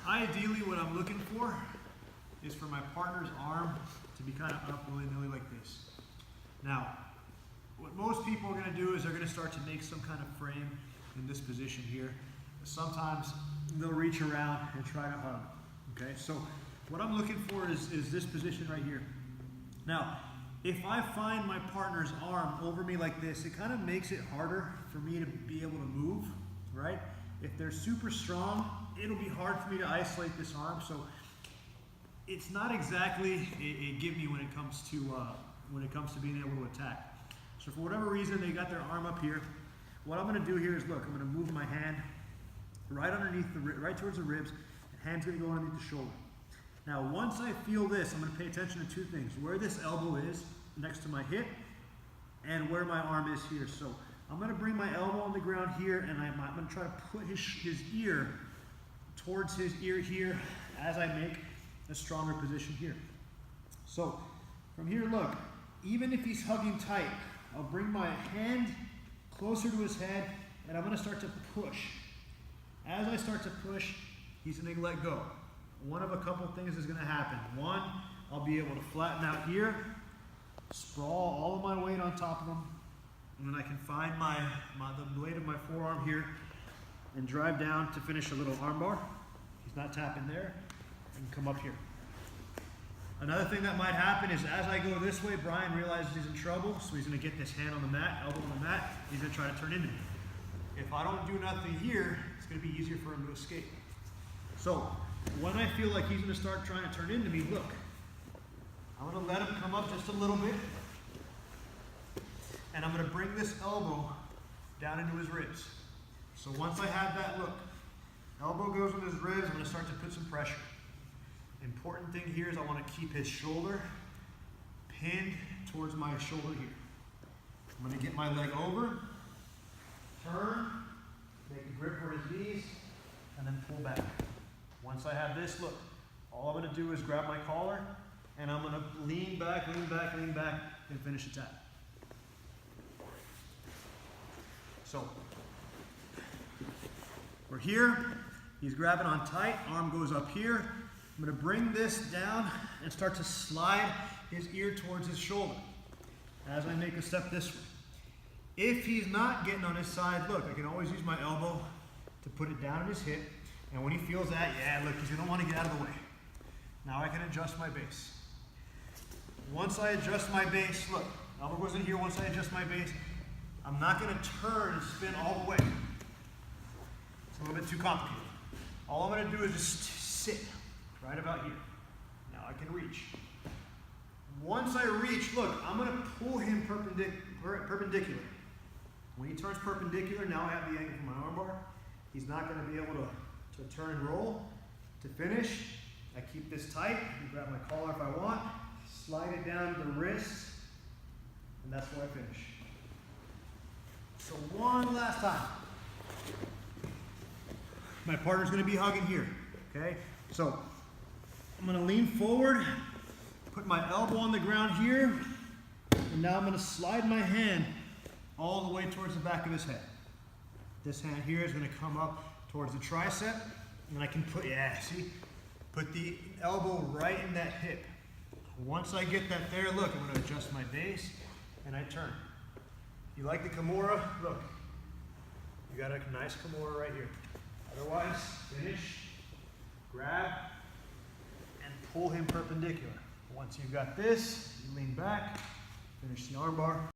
Ideally, what I'm looking for is for my partner's arm to be kind of up willy-nilly like this. Now, what most people are going to do is they're going to start to make some kind of frame in this position here. Sometimes they'll reach around and try to hug. Okay, so what I'm looking for is this position right here. Now, if I find my partner's arm over me like this, it kind of makes it harder for me to be able to move, right? If they're super strong, it'll be hard for me to isolate this arm. So it's not exactly a gimme when it comes to being able to attack. So for whatever reason, they got their arm up here. What I'm going to do here is look. I'm going to move my hand right underneath right towards the ribs. And hand's going to go underneath the shoulder. Now, once I feel this, I'm going to pay attention to two things: where this elbow is next to my hip, and where my arm is here. So I'm going to bring my elbow on the ground here, and I'm going to try to put his ear towards his ear here as I make a stronger position here. So from here, look, even if he's hugging tight, I'll bring my hand closer to his head, and I'm going to start to push. As I start to push, he's going to let go. One of a couple things is going to happen. One, I'll be able to flatten out here, sprawl all of my weight on top of him, and then I can find the blade of my forearm here and drive down to finish a little arm bar. He's not tapping there, and come up here. Another thing that might happen is as I go this way, Brian realizes he's in trouble, so he's going to get this hand on the mat, elbow on the mat. He's going to try to turn into me. If I don't do nothing here, it's going to be easier for him to escape. So when I feel like he's going to start trying to turn into me, look, I'm going to let him come up just a little bit, and I'm going to bring this elbow down into his ribs. So once I have that, look, elbow goes in his ribs, I'm going to start to put some pressure. Important thing here is I want to keep his shoulder pinned towards my shoulder here. I'm going to get my leg over, turn, make a grip for his knees, and then pull back. Once I have this, look, all I'm going to do is grab my collar, and I'm going to lean back, lean back, lean back, and finish the tap. So, we're here, he's grabbing on tight, arm goes up here. I'm going to bring this down and start to slide his ear towards his shoulder as I make a step this way. If he's not getting on his side, look, I can always use my elbow to put it down on his hip. And when he feels that, yeah, look, he's going to want to get out of the way. Now I can adjust my base. Once I adjust my base, look, elbow goes in here. Once I adjust my base, I'm not going to turn and spin all the way. It's a little bit too complicated. All I'm going to do is just sit right about here. Now I can reach. Once I reach, look, I'm going to pull him perpendicular. When he turns perpendicular, now I have the angle for my arm bar. He's not going to be able to turn and roll. To finish, I keep this tight. I grab my collar if I want, slide it down to the wrist, and that's where I finish. So one last time. My partner's going to be hugging here, okay? So I'm going to lean forward, put my elbow on the ground here, and now I'm going to slide my hand all the way towards the back of his head. This hand here is going to come up towards the tricep, and I can put the elbow right in that hip. Once I get that there, look, I'm going to adjust my base, and I turn. If you like the Kimura, look, you got a nice Kimura right here. Otherwise, finish, grab, and pull him perpendicular. Once you've got this, you lean back, finish the arm bar.